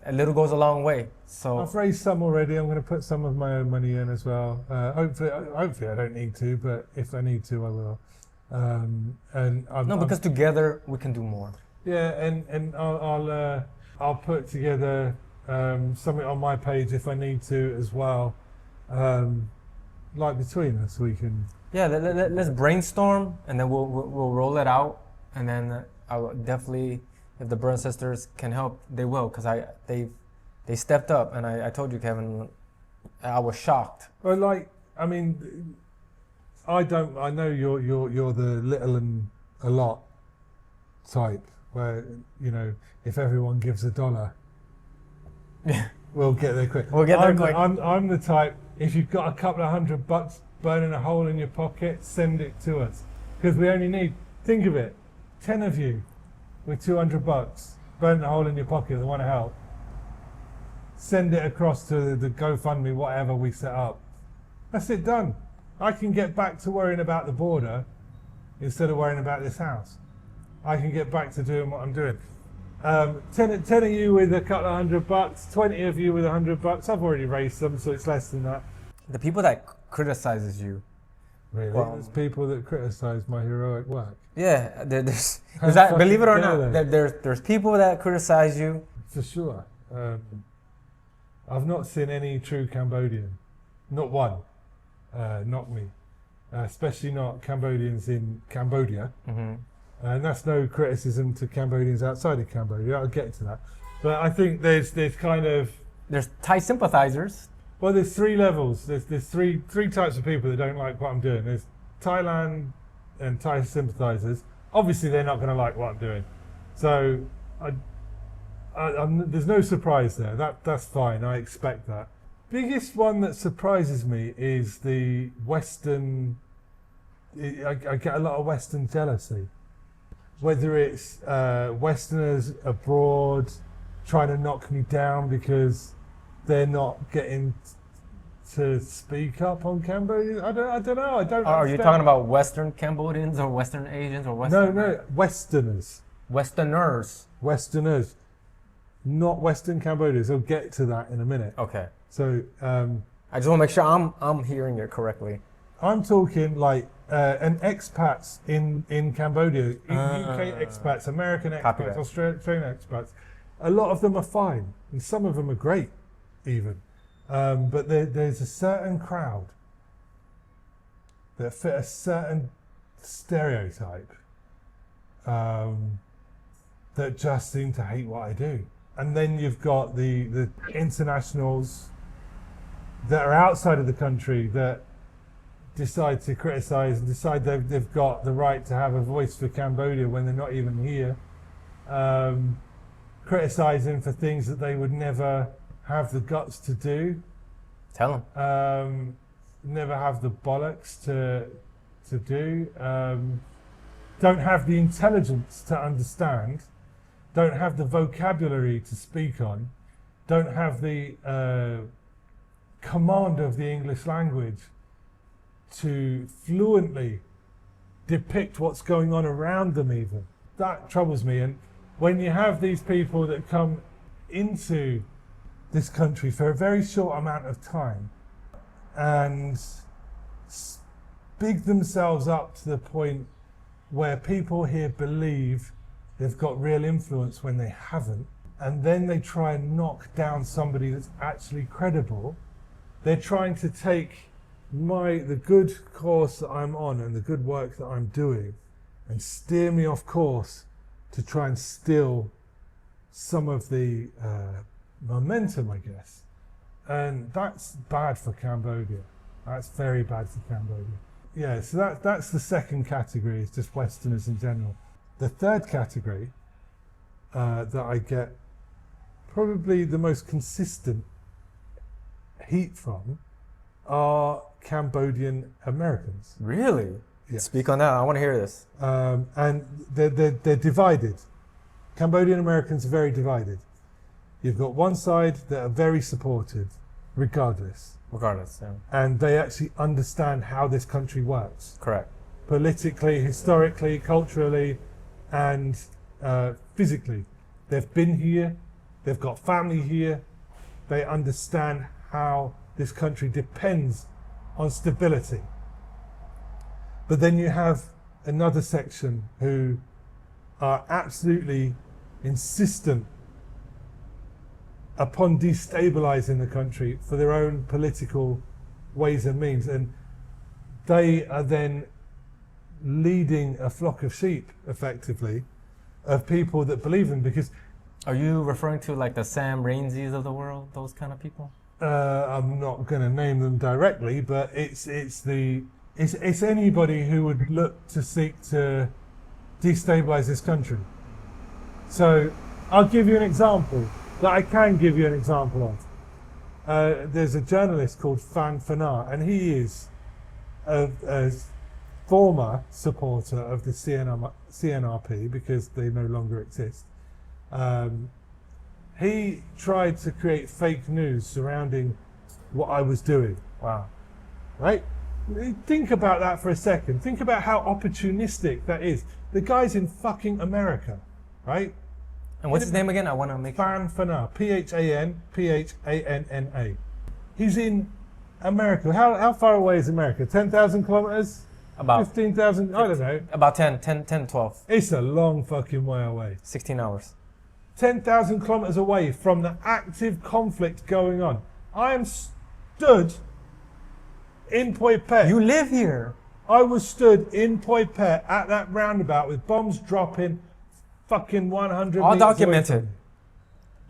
a little goes a long way. So I've raised some already. I'm going to put some of my own money in as well. Hopefully I don't need to, but if I need to, I will. And because together we can do more. yeah, and I'll put together something on my page if I need to as well. Like between us, we can. Yeah, let's brainstorm, and then we'll roll it out, and then I'll definitely, if the brothers and sisters can help, they will, because they stepped up, and I told you, Kevin, I was shocked. Well, like, I mean, I know you're the little and a lot type, where, you know, if everyone gives $1, we'll get there quick. We'll get there quick. I'm the type, if you've got a couple of $100 burning a hole in your pocket, send it to us, because we only need, think of it, 10 of you with $200 burning a hole in your pocket that want to help. Send it across to the GoFundMe, whatever we set up. That's it, done. I can get back to worrying about the border instead of worrying about this house. I can get back to doing what I'm doing. 10 of you with a couple of $100, 20 of you with $100. I've already raised some, so it's less than that. The people that criticizes you, Really? Well, There's people that criticise my heroic work. yeah, there's How that, fucking believe it or dare not, they? there's people that criticize you. For sure. I've not seen any true Cambodian. Not one. Not me. Especially not Cambodians in Cambodia. Mm-hmm. And that's no criticism to Cambodians outside of Cambodia. I'll get to that. But I think there's kind of... There's Thai sympathizers. Well, there's three levels. There's three types of people that don't like what I'm doing. There's Thailand and Thai sympathizers. Obviously, they're not going to like what I'm doing. So there's no surprise there. That's fine. I expect that. Biggest one that surprises me is the Western... I get a lot of Western jealousy. Whether it's Westerners abroad trying to knock me down because they're not getting to speak up on Cambodia. I don't know. I don't. Are you understand. talking about Western Cambodians or Western Asians or Western? No, Westerners. Westerners. Not Western Cambodians. I'll get to that in a minute. Okay. So I just want to make sure I'm hearing it correctly. I'm talking like and expats in Cambodia, UK expats, American Copy expats, that. Australian expats. A lot of them are fine, and some of them are great, even. But there's a certain crowd that fit a certain stereotype that just seem to hate what I do. And then you've got the internationals that are outside of the country that decide to criticize and decide they've got the right to have a voice for Cambodia when they're not even here. Criticizing for things that they would never have the guts to do. Tell them. Never have the bollocks to do. Don't have the intelligence to understand. Don't have the vocabulary to speak on. Don't have the command of the English language to fluently depict what's going on around them even. That troubles me. And when you have these people that come into this country for a very short amount of time and big themselves up to the point where people here believe they've got real influence when they haven't, and then they try and knock down somebody that's actually credible, they're trying to take the good course that I'm on and the good work that I'm doing and steer me off course to try and steal some of the momentum, I guess. And that's bad for Cambodia. That's very bad for Cambodia. Yeah, so that's the second category, is just Westerners in general. The third category that I get probably the most consistent heat from are Cambodian Americans. Really? Yes. Speak on that. I want to hear this. And they're divided. Cambodian Americans are very divided. You've got one side that are very supportive, regardless. Regardless, yeah. and they actually understand how this country works. Correct. Politically, historically, culturally, and physically. They've been here, they've got family here, they understand how this country depends on stability. But then you have another section who are absolutely insistent upon destabilizing the country for their own political ways and means. And they are then leading a flock of sheep, effectively, of people that believe them. Because Are you referring to like the Sam Rainsies of the world, those kind of people? I'm not going to name them directly, but it's anybody who would look to seek to destabilize this country. So I'll give you an example that I can give you an example of. There's a journalist called Fan Fanar, and he is a former supporter of the CNRP because they no longer exist. He tried to create fake news surrounding what I was doing. Wow. Right? Think about that for a second. Think about how opportunistic that is. The guy's in fucking America, right? And what's his name again? I want to make Fan Fanar, Phanphanna. He's in America. How far away is America? 10,000 kilometers? About 15,000? I don't know. about 10, 12, It's a long fucking way away. 16 hours. 10,000 kilometers away from the active conflict going on. I am stood in Phoi Phet. You live here. I was stood in Phoi Phet at that roundabout with bombs dropping fucking 100 All meters away documented. from me,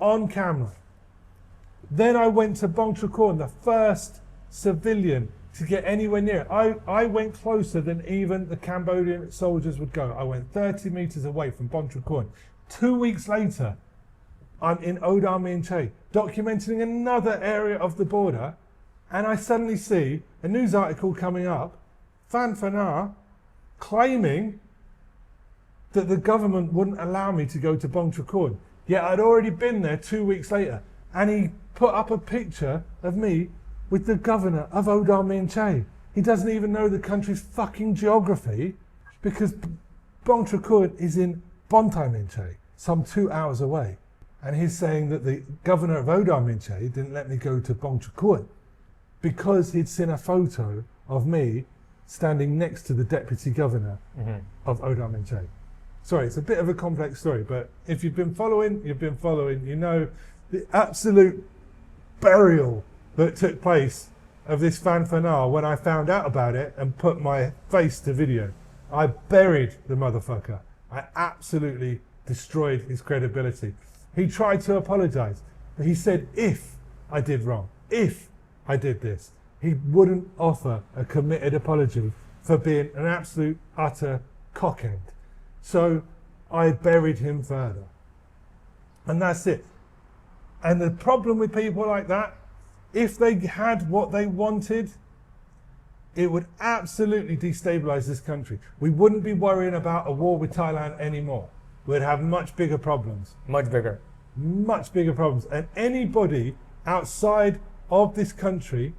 on camera. Then I went to Bong Tra-Khorn, the first civilian to get anywhere near it. I went closer than even the Cambodian soldiers would go. I went 30 meters away from Bong Tra-Khorn. 2 weeks later, I'm in Odar Mean Che, documenting another area of the border, and I suddenly see a news article coming up, Fan Fanar claiming that the government wouldn't allow me to go to Bong Tra-Khorn. Yet I'd already been there 2 weeks later, and he put up a picture of me with the governor of Odar Mean Che. He doesn't even know the country's fucking geography because Bong Tra-Khorn is in Bontai Mean Che, some 2 hours away. And he's saying that the governor of Odar Mean Che didn't let me go to Bong Tra-Khorn because he'd seen a photo of me standing next to the deputy governor of Odar Mean Che. Sorry, it's a bit of a complex story, but if you've been following, you know the absolute burial that took place of this Fan Fanar when I found out about it and put my face to video. I buried the motherfucker. I absolutely destroyed his credibility. He tried to apologize, but he said if I did wrong, if I did this, he wouldn't offer a committed apology for being an absolute, utter cockhead. So I buried him further. And that's it. And the problem with people like that, if they had what they wanted, it would absolutely destabilize this country. We wouldn't be worrying about a war with Thailand anymore. We'd have much bigger problems. Much bigger. Much bigger problems. And anybody outside of this country,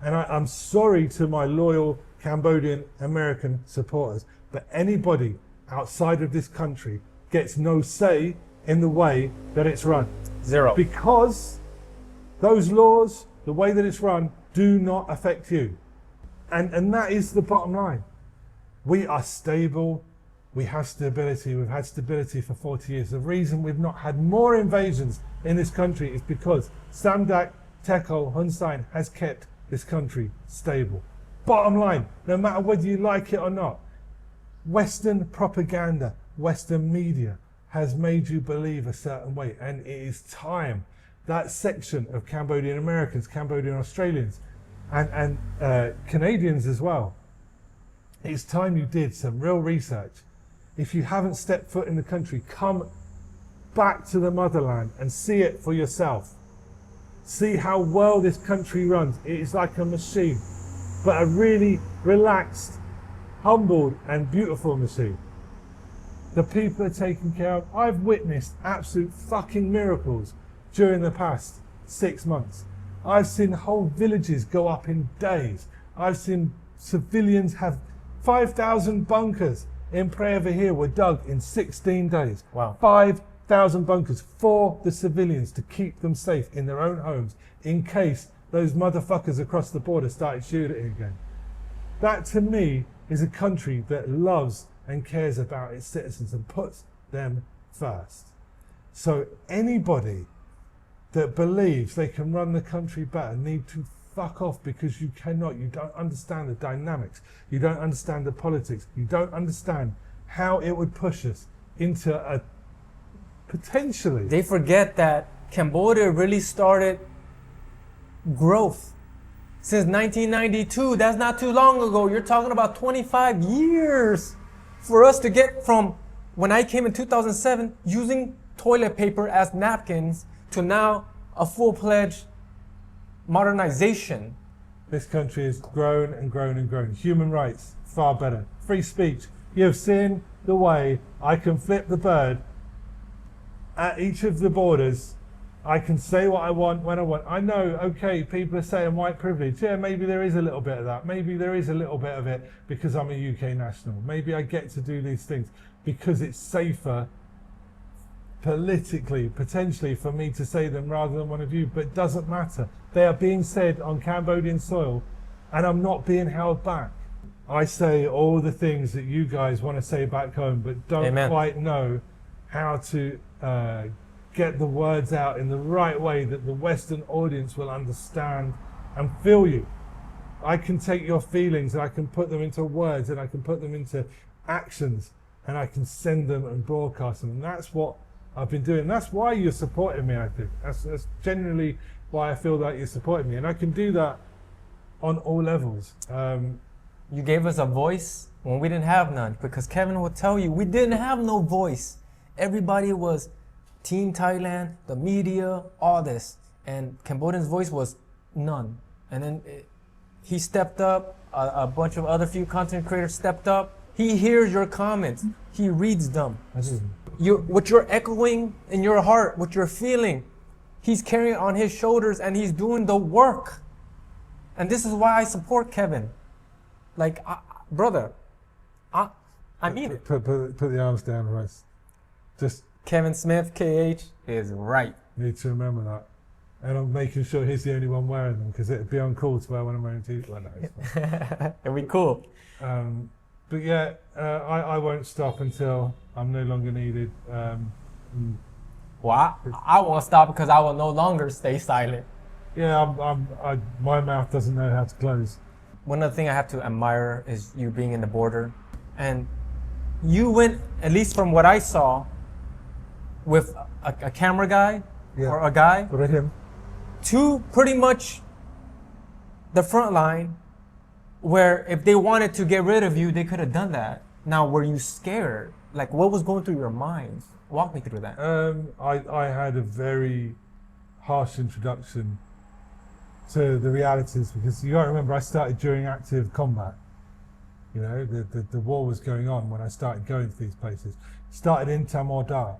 and I'm sorry to my loyal Cambodian American supporters, but anybody outside of this country gets no say in the way that it's run. Zero. Because those laws, the way that it's run, do not affect you. And that is the bottom line. We are stable. We have stability. We've had stability for 40 years. The reason we've not had more invasions in this country is because Samdak Techo Hun Sen has kept this country stable. Bottom line, no matter whether you like it or not, Western propaganda, Western media has made you believe a certain way, and it is time that section of Cambodian Americans, Cambodian Australians, and Canadians as well, it's time you did some real research. If you haven't stepped foot in the country, come back to the motherland and see it for yourself. See how well this country runs. It is like a machine, but a really relaxed, humbled and beautiful machine. The people are taken care of. I've witnessed absolute fucking miracles during the past 6 months. I've seen whole villages go up in days. I've seen civilians have 5,000 bunkers in Preavihir were dug in 16 days. Wow. 5,000 bunkers for the civilians to keep them safe in their own homes in case those motherfuckers across the border started shooting again. That to me is a country that loves and cares about its citizens and puts them first. So anybody that believes they can run the country better need to fuck off, because you cannot. You don't understand the dynamics. You don't understand the politics. You don't understand how it would push us into a potentially... They forget that Cambodia really started growth since 1992. That's not too long ago. You're talking about 25 years for us to get from when I came in 2007 using toilet paper as napkins to now a full-fledged modernization. This country has grown and grown and grown. Human rights, far better. Free speech. You have seen the way I can flip the bird at each of the borders. I can say what I want when I want. I know, okay, people are saying white privilege. Yeah, maybe there is a little bit of that. Maybe there is a little bit of it because I'm a UK national. Maybe I get to do these things because it's safer politically, potentially, for me to say them rather than one of you, but it doesn't matter. They are being said on Cambodian soil and I'm not being held back. I say all the things that you guys want to say back home, but don't Amen. quite know how to get the words out in the right way that the Western audience will understand and feel you. I can take your feelings and I can put them into words and I can put them into actions and I can send them and broadcast them. And that's what I've been doing. That's why you're supporting me, I think. That's generally why I feel that you're supporting me. And I can do that on all levels. You gave us a voice when we didn't have none, because Kevin will tell you we didn't have no voice. Everybody was Team Thailand, the media, all this. And Cambodian's voice was none. And then he stepped up, a bunch of other few content creators stepped up. He hears your comments, he reads them. What you're echoing in your heart, what you're feeling, he's carrying it on his shoulders and he's doing the work. And this is why I support Kevin. Like, brother, I mean it. Put the arms down, Russ. Just Kevin Smith, KH, is right. need to remember that. And I'm making sure he's the only one wearing them, because it'd be uncool to wear one of my own t-shirts. Well, no, it's fine. It'd be cool. But yeah, I won't stop until I'm no longer needed. Well, I won't stop because I will no longer stay silent. Yeah, my mouth doesn't know how to close. One other thing I have to admire is you being in the border. And you went, at least from what I saw, with a camera guy or a guy What about him? to pretty much the front line, where if they wanted to get rid of you, they could have done that. Now, were you scared? Like, what was going through your mind? Walk me through that. I had a very harsh introduction to the realities, because you got to remember I started during active combat. You know, the war was going on when I started going to these places. Started in Tamor Dar.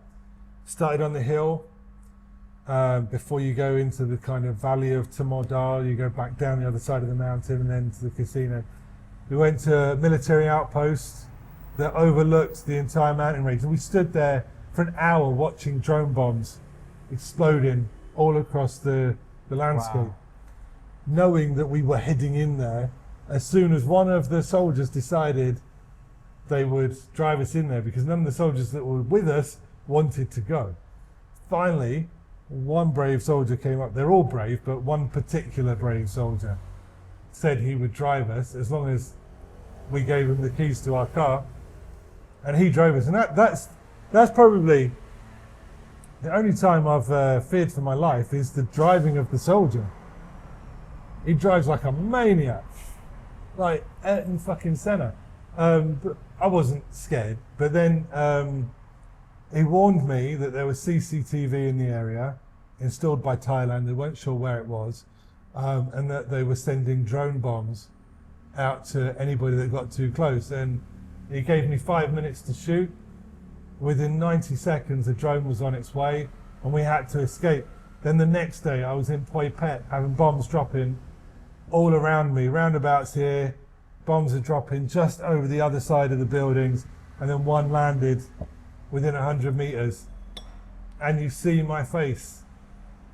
Started on the hill. Before you go into the kind of valley of Tamor Dar, you go back down the other side of the mountain and then to the casino. We went to a military outpost that overlooked the entire mountain range, and we stood there for an hour watching drone bombs exploding all across the landscape. Wow. Knowing that we were heading in there as soon as one of the soldiers decided they would drive us in there, because none of the soldiers that were with us wanted to go. Finally, one brave soldier came up. They're all brave, but one particular brave soldier said he would drive us as long as we gave him the keys to our car, and he drove us. And that's probably the only time I've feared for my life, is the driving of the soldier. He drives like a maniac, like Ayrton fucking Senna. But I wasn't scared. But then he warned me that there was CCTV in the area, installed by Thailand. They weren't sure where it was, and that they were sending drone bombs out to anybody that got too close. And he gave me 5 minutes to shoot. Within 90 seconds, the drone was on its way, and we had to escape. Then the next day I was in Poi Pet having bombs dropping all around me, roundabouts here, bombs are dropping just over the other side of the buildings, and then one landed within 100 meters. And you see my face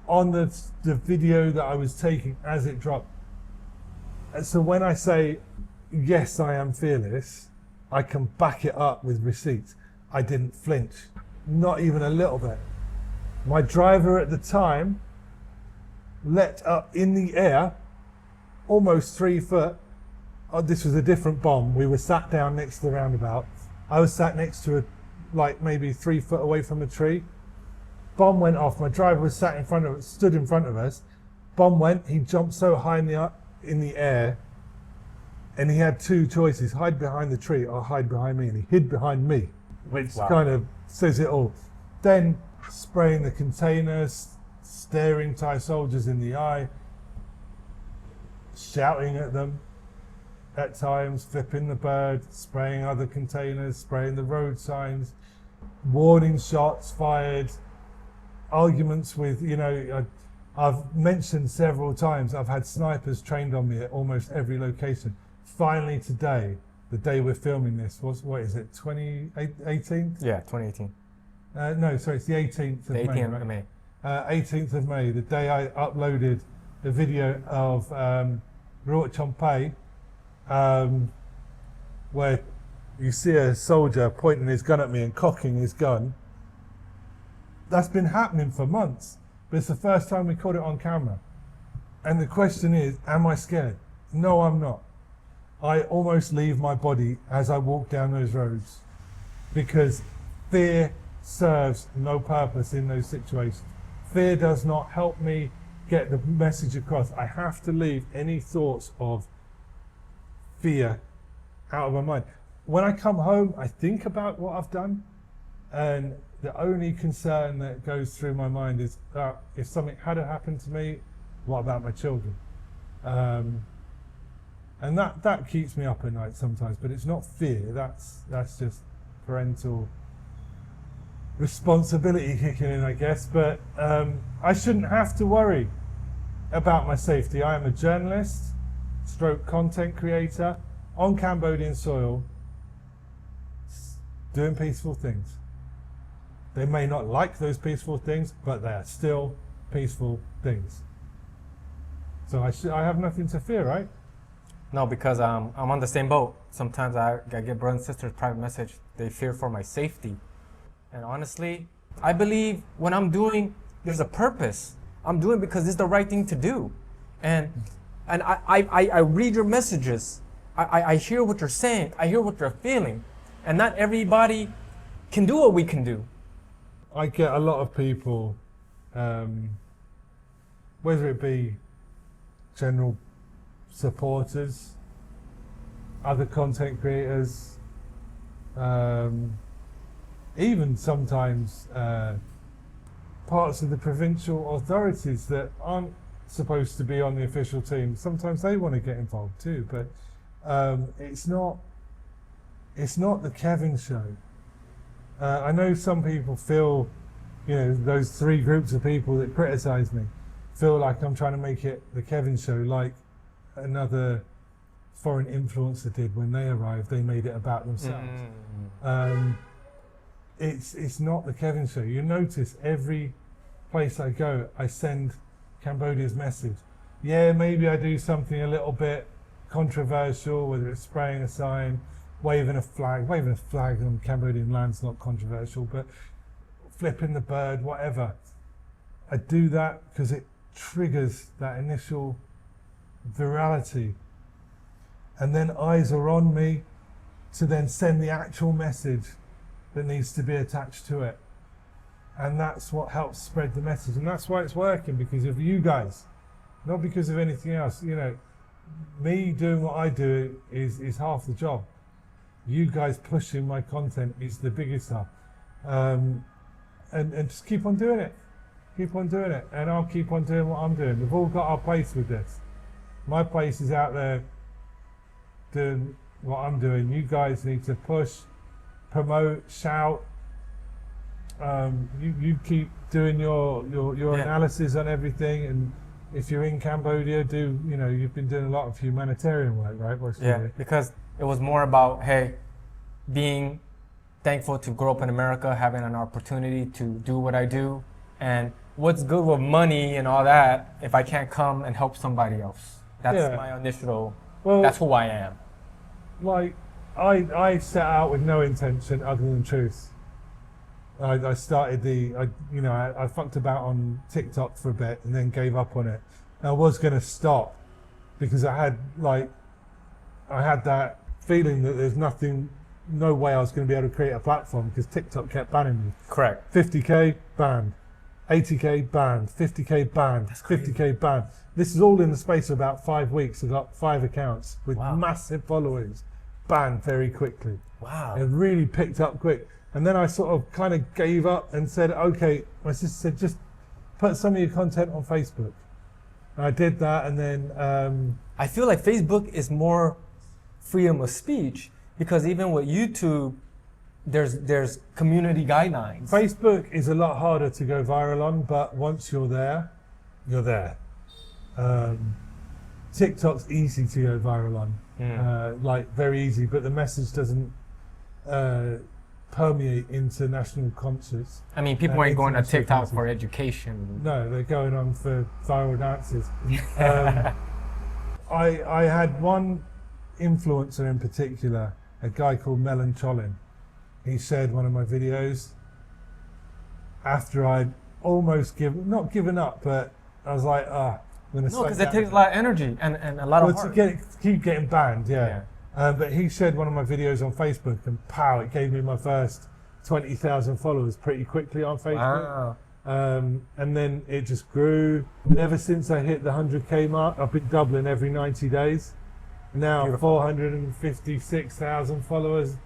on the video that I was taking as it dropped. And so when I say, yes, I am fearless, I can back it up with receipts. I didn't flinch, not even a little bit. My driver at the time let up in the air, almost 3 foot. Oh, this was a different bomb. We were sat down next to the roundabout. I was sat next to like maybe 3 foot away from a tree. Bomb went off. My driver was stood in front of us. Bomb went. He jumped so high in the air, and he had 2 choices: hide behind the tree or hide behind me. And he hid behind me, which kind of says it all. Then spraying the containers, staring Thai soldiers in the eye, shouting at them at times, flipping the bird, spraying other containers, spraying the road signs, warning shots fired, arguments with, I've mentioned several times I've had snipers trained on me at almost every location. Finally today, the day we're filming this, what is it, 2018? Yeah, 2018. No, sorry, it's the 18th of May. 18th Right? of May. 18th of May, the day I uploaded the video of Ruot Chompai, where you see a soldier pointing his gun at me and cocking his gun. That's been happening for months, but it's the first time we caught it on camera. And the question is, am I scared? No, I'm not. I almost leave my body as I walk down those roads, because fear serves no purpose in those situations. Fear does not help me get the message across. I have to leave any thoughts of fear out of my mind. When I come home, I think about what I've done, and the only concern that goes through my mind is if something had happened to me, what about my children? And that keeps me up at night sometimes, but it's not fear. That's just parental responsibility kicking in, I guess. But I shouldn't have to worry about my safety. I am a journalist, stroke content creator on Cambodian soil, doing peaceful things. They may not like those peaceful things, but they are still peaceful things. So I have nothing to fear, right? No, because I'm on the same boat. Sometimes I get brothers and sisters private message. They fear for my safety. And honestly, I believe when I'm doing, there's a purpose. I'm doing it because it's the right thing to do. And I read your messages. I hear what you're saying. I hear what you're feeling. And not everybody can do what we can do. I get a lot of people, whether it be general supporters, other content creators, even sometimes parts of the provincial authorities that aren't supposed to be on the official team. Sometimes they want to get involved too, but it's not the Kevin show. I know some people feel, those 3 groups of people that criticize me feel like I'm trying to make it the Kevin show, like another foreign influencer did when they arrived. They made it about themselves. It's not the Kevin show. You notice every place I go, I send Cambodia's message. Yeah, maybe I do something a little bit controversial, whether it's spraying a sign, waving a flag on Cambodian land's not controversial, but flipping the bird, whatever. I do that because it triggers that initial virality, and then eyes are on me to then send the actual message that needs to be attached to it. And that's what helps spread the message, and that's why it's working, because of you guys, not because of anything else. Me doing what I do is half the job. You guys pushing my content is the biggest stuff. And just keep on doing it. Keep on doing it. And I'll keep on doing what I'm doing. We've all got our place with this. My place is out there doing what I'm doing. You guys need to push, promote, shout, You keep doing your Yeah. analysis on everything, and if you're in Cambodia, you've been doing a lot of humanitarian work, right? Most of Yeah, it. because it was more about, hey, being thankful to grow up in America, having an opportunity to do what I do, and what's good with money and all that if I can't come and help somebody else. That's Yeah. my initial. Well, That's who I am. like I set out with no intention other than truth. I started I fucked about on TikTok for a bit and then gave up on it. And I was going to stop because I had that feeling that there's no way I was going to be able to create a platform because TikTok kept banning me. Correct. 50k banned, 80k banned, 50k banned, 50k banned. This is all in the space of about 5 weeks. I've got 5 accounts with Wow. massive followings banned very quickly. Wow. It really picked up quick. And then I sort of kind of gave up and said, okay, my sister said, just put some of your content on Facebook. And I did that, and then I feel like Facebook is more freedom of speech because even with YouTube, there's community guidelines. Facebook is a lot harder to go viral on, but once you're there, you're there. TikTok's easy to go viral on, like very easy, but the message doesn't permeate into national conscious. I mean, people ain't going to international TikTok conscious. for education. No, they're going on for viral dances. I had one influencer in particular, a guy called Melon Cholin. He shared one of my videos after I'd almost not given up, but I was like, I'm gonna No, because it takes a lot of energy and a lot of to heart. keep getting banned, yeah. But he shared one of my videos on Facebook, and pow, it gave me my first 20,000 followers pretty quickly on Facebook. Wow. And then it just grew. And ever since I hit the 100k mark, I've been doubling every 90 days. Now Beautiful. 456,000 followers.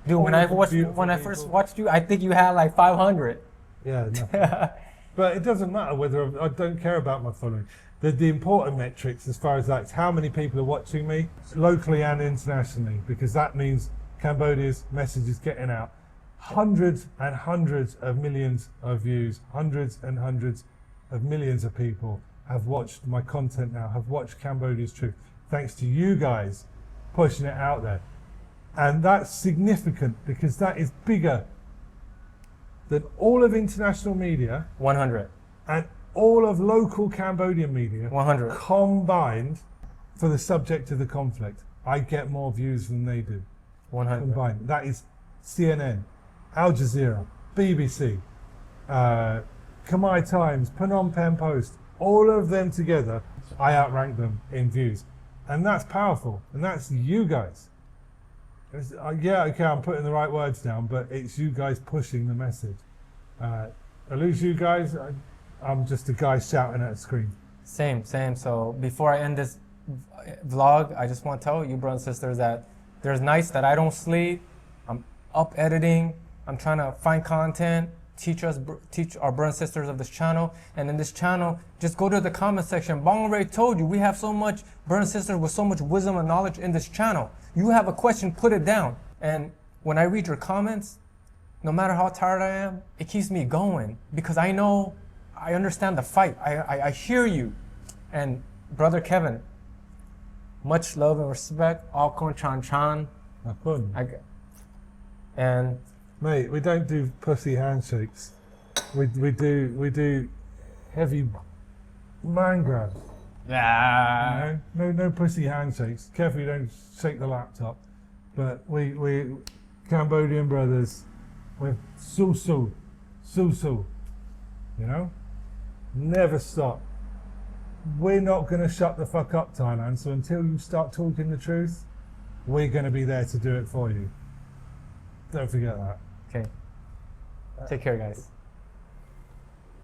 Dude, when I first Beautiful watched you, I think you had like 500. Yeah, nothing. But it doesn't matter whether I don't care about my following. The important metrics as far as that's how many people are watching me locally and internationally, because that means Cambodia's message is getting out. Hundreds and hundreds of millions of views, hundreds and hundreds of millions of people have watched my content now, have watched Cambodia's Truth, thanks to you guys pushing it out there. And that's significant because that is bigger than all of international media 100. and all of local Cambodian media 100. combined for the subject of the conflict. I get more views than they do 100. combined. That is CNN, Al Jazeera, BBC, Khmer Times, Phnom Penh Post, all of them together, I outrank them in views. And that's powerful, and that's you guys. Yeah, okay, I'm putting the right words down, but it's you guys pushing the message. I lose you guys, I'm just a guy shouting at a screen. Same. So before I end this vlog, I just want to tell you, brothers and sisters, that there's nights that I don't sleep. I'm up editing. I'm trying to find content, teach our brothers and sisters of this channel. And in this channel, just go to the comment section. Bong already told you, we have so much brothers and sisters with so much wisdom and knowledge in this channel. You have a question, put it down. And when I read your comments, no matter how tired I am, it keeps me going because I know, I understand the fight. I hear you. And Brother Kevin, much love and respect. Alkon Chan Chan. And Mate, we don't do pussy handshakes. We do heavy man grabs. yeah. No pussy handshakes. Careful you don't shake the laptop. But we Cambodian brothers, we're su, you know? Never stop. We're not gonna shut the fuck up, Thailand, so until you start talking the truth, we're gonna be there to do it for you. Don't forget that. Okay. Take care, guys.